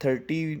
30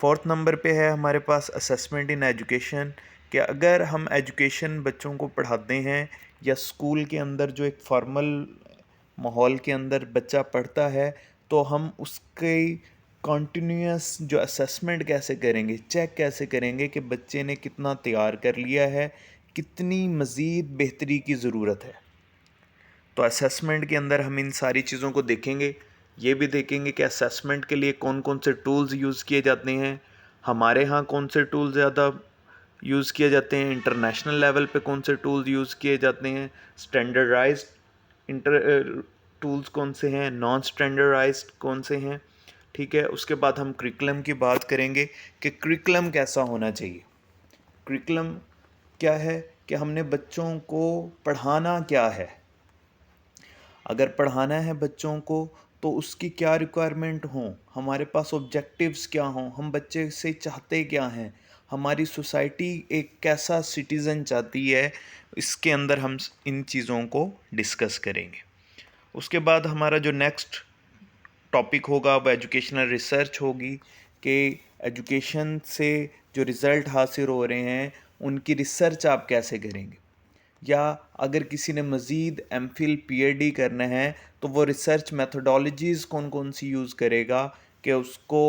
4 number پہ ہے ہمارے پاس اسسمنٹ ان ایجوکیشن، کہ اگر ہم ایجوکیشن بچوں کو پڑھاتے ہیں یا اسکول کے اندر جو ایک فارمل ماحول کے اندر بچہ پڑھتا ہے، تو ہم اس کی کنٹینیوس جو اسسمنٹ کیسے کریں گے، چیک کیسے کریں گے کہ بچے نے کتنا تیار کر لیا ہے، کتنی مزید بہتری کی ضرورت ہے۔ تو اسسمنٹ کے اندر ہم ان ساری چیزوں کو دیکھیں گے، یہ بھی دیکھیں گے کہ اسسمنٹ کے لیے کون کون سے ٹولز یوز کیے جاتے ہیں، ہمارے ہاں کون سے ٹول زیادہ یوز کیے جاتے ہیں، انٹرنیشنل لیول پہ کون سے ٹولز یوز کیے جاتے ہیں، اسٹینڈرڈائزڈ ٹولز کون سے ہیں، نان اسٹینڈرڈائزڈ کون سے ہیں، ٹھیک ہے۔ اس کے بعد ہم کریکلم کی بات کریں گے کہ کریکلم کیسا ہونا چاہیے۔ کریکلم کیا ہے کہ ہم نے بچوں کو پڑھانا کیا ہے، اگر پڑھانا ہے بچوں کو تو اس کی کیا ریکوائرمنٹ ہوں، ہمارے پاس آبجیکٹیوز کیا ہوں، ہم بچے سے چاہتے کیا ہیں، ہماری سوسائٹی ایک کیسا سٹیزن چاہتی ہے، اس کے اندر ہم ان چیزوں کو ڈسکس کریں گے۔ اس کے بعد ہمارا جو نیکسٹ ٹاپک ہوگا وہ ایجوکیشنل ریسرچ ہوگی، کہ ایجوکیشن سے جو رزلٹ حاصل ہو رہے ہیں ان کی ریسرچ آپ کیسے کریں گے، یا اگر کسی نے مزید M Phil P H D کرنا ہے تو وہ ریسرچ میتھڈالوجیز کون کون سی یوز کرے گا کہ اس کو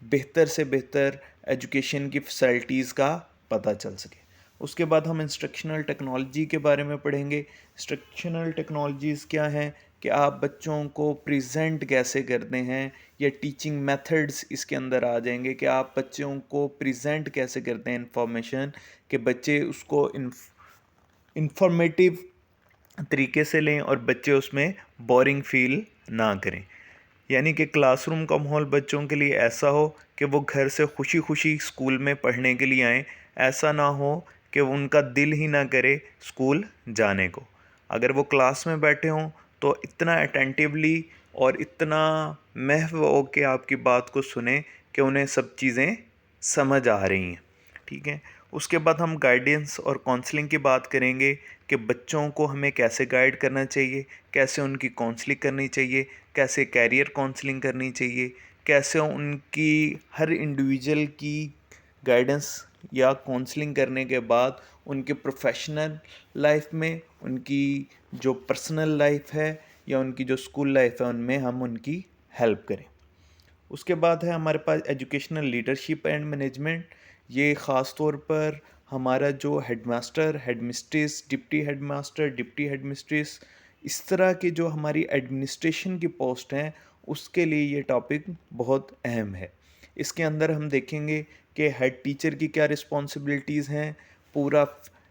بہتر سے بہتر ایجوکیشن کی فیسلٹیز کا پتہ چل سکے۔ اس کے بعد ہم انسٹرکشنل ٹیکنالوجی کے بارے میں پڑھیں گے۔ انسٹرکشنل ٹیکنالوجیز کیا ہیں کہ آپ بچوں کو پریزنٹ کیسے کرتے ہیں، یا ٹیچنگ میتھڈز اس کے اندر آ جائیں گے کہ آپ بچوں کو پریزنٹ کیسے کرتے ہیں انفارمیشن، کہ بچے اس کو انفارمیٹیو طریقے سے لیں اور بچے اس میں بورنگ فیل نہ کریں، یعنی کہ کلاس روم کا ماحول بچوں کے لیے ایسا ہو کہ وہ گھر سے خوشی خوشی اسکول میں پڑھنے کے لیے آئیں، ایسا نہ ہو کہ ان کا دل ہی نہ کرے اسکول جانے کو۔ اگر وہ کلاس میں بیٹھے ہوں تو اتنا اٹینٹیولی اور اتنا محو ہو کے آپ کی بات کو سنیں کہ انہیں سب چیزیں سمجھ آ رہی ہیں، ٹھیک ہے۔ اس کے بعد ہم گائیڈنس اور کونسلنگ کی بات کریں گے کہ بچوں کو ہمیں کیسے گائیڈ کرنا چاہیے، کیسے ان کی کونسلنگ کرنی چاہیے، کیسے کیریئر کونسلنگ کرنی چاہیے، کیسے ان کی ہر انڈیویجول کی گائیڈنس یا کونسلنگ کرنے کے بعد ان کے پروفیشنل لائف میں، ان کی جو پرسنل لائف ہے یا ان کی جو اسکول لائف ہے ان میں ہم ان کی ہیلپ کریں۔ اس کے بعد ہے ہمارے پاس ایجوکیشنل لیڈرشپ اینڈ مینجمنٹ، یہ خاص طور پر ہمارا جو head master, head mistress, deputy head master, deputy head mistress, اس طرح کی جو ہماری ایڈمنسٹریشن کی پوسٹ ہیں اس کے لیے یہ ٹاپک بہت اہم ہے۔ اس کے اندر ہم دیکھیں گے کہ ہیڈ ٹیچر کی کیا رسپانسبلٹیز ہیں، پورا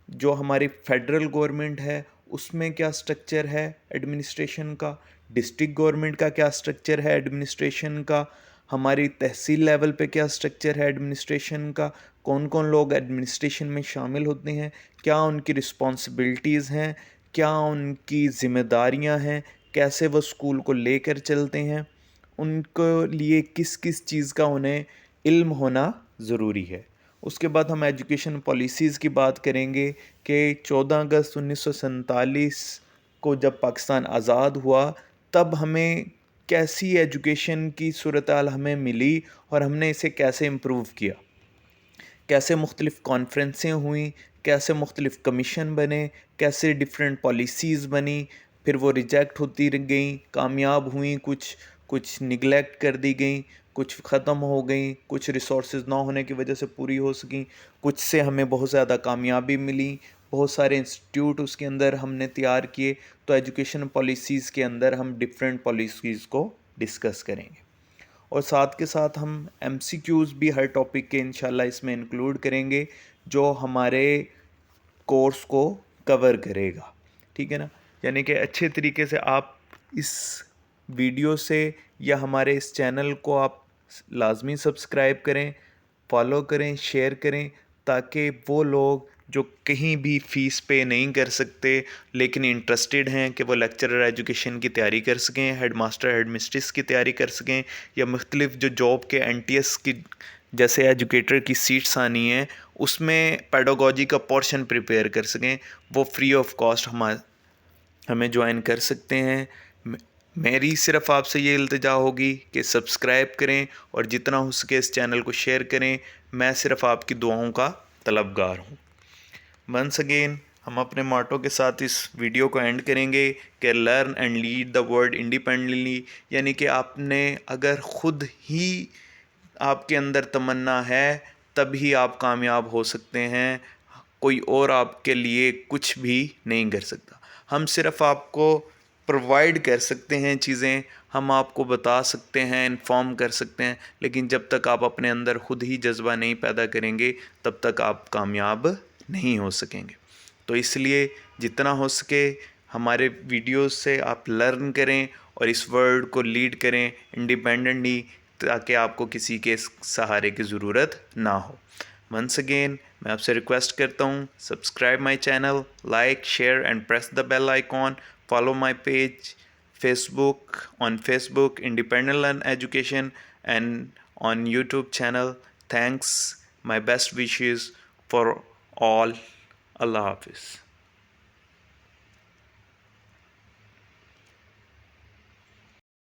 جو ہماری فیڈرل گورنمنٹ ہے اس میں کیا سٹرکچر ہے ایڈمنسٹریشن کا، ڈسٹرکٹ گورنمنٹ کا کیا سٹرکچر ہے ایڈمنسٹریشن کا، ہماری تحصیل لیول پہ کیا سٹرکچر ہے ایڈمنسٹریشن کا، کون کون لوگ ایڈمنسٹریشن میں شامل ہوتے ہیں، کیا ان کی رسپانسبلٹیز ہیں، کیا ان کی ذمہ داریاں ہیں، کیسے وہ اسکول کو لے کر چلتے ہیں، ان کو لیے کس کس چیز کا انہیں علم ہونا ضروری ہے۔ اس کے بعد ہم ایجوکیشن پالیسیز کی بات کریں گے کہ 14 اگست 1947 کو جب پاکستان آزاد ہوا تب ہمیں کیسی ایجوکیشن کی صورتحال ہمیں ملی اور ہم نے اسے کیسے امپروو کیا، کیسے مختلف کانفرنسیں ہوئیں، کیسے مختلف کمیشن بنے، کیسے ڈیفرنٹ پالیسیز بنی، پھر وہ ریجیکٹ ہوتی گئیں، کامیاب ہوئیں، کچھ نگلیکٹ کر دی گئیں، کچھ ختم ہو گئیں، کچھ ریسورسز نہ ہونے کی وجہ سے پوری ہو سکیں، کچھ سے ہمیں بہت زیادہ کامیابی ملی، بہت سارے انسٹیٹیوٹ اس کے اندر ہم نے تیار کیے۔ تو ایجوکیشن پالیسیز کے اندر ہم ڈفرینٹ پالیسیز کو ڈسکس کریں گے، اور ساتھ کے ساتھ ہم ایم سی کیوز بھی ہر ٹاپک کے انشاءاللہ اس میں انکلوڈ کریں گے جو ہمارے کورس کو کور کرے گا، ٹھیک ہے نا۔ یعنی کہ اچھے طریقے سے آپ اس ویڈیو سے یا ہمارے اس چینل کو آپ لازمی سبسکرائب کریں، فالو کریں، شیئر کریں، تاکہ وہ لوگ جو کہیں بھی فیس پے نہیں کر سکتے لیکن انٹرسٹڈ ہیں کہ وہ لیکچرر ایجوکیشن کی تیاری کر سکیں، ہیڈ ماسٹر ہیڈ مسٹریس کی تیاری کر سکیں، یا مختلف جو جاب کے این ٹی ایس کی جیسے ایجوکیٹر کی سیٹس آنی ہیں اس میں پیڈاگوجی کا پورشن پریپیئر کر سکیں، وہ فری آف کاسٹ ہمیں جوائن کر سکتے ہیں۔ میری صرف آپ سے یہ التجا ہوگی کہ سبسکرائب کریں اور جتنا ہو سکے اس چینل کو شیئر کریں. میں صرف آپ کی دعاؤں کا طلبگار ہوں. ونس اگین ہم اپنے ماٹو کے ساتھ اس ویڈیو کو اینڈ کریں گے کہ learn and lead the world independently, یعنی کہ آپ نے اگر خود ہی آپ کے اندر تمنا ہے تب ہی آپ کامیاب ہو سکتے ہیں. کوئی اور آپ کے لیے کچھ بھی نہیں کر سکتا. ہم صرف آپ کو پرووائڈ کر سکتے ہیں چیزیں، ہم آپ کو بتا سکتے ہیں، انفارم کر سکتے ہیں، لیکن جب تک آپ اپنے اندر خود ہی جذبہ نہیں پیدا کریں گے تب تک آپ کامیاب نہیں ہو سکیں گے. تو اس لیے جتنا ہو سکے ہمارے ویڈیوز سے آپ لرن کریں اور اس ورلڈ کو لیڈ کریں انڈیپینڈنٹلی، تاکہ آپ کو کسی کے سہارے کی ضرورت نہ ہو. ونس اگین میں آپ سے ریکویسٹ کرتا ہوں، subscribe my channel, like share and press the bell icon. Follow my page on Facebook Independent Learn Education, and on YouTube channel. Thanks, my best wishes for all. Allah Hafiz.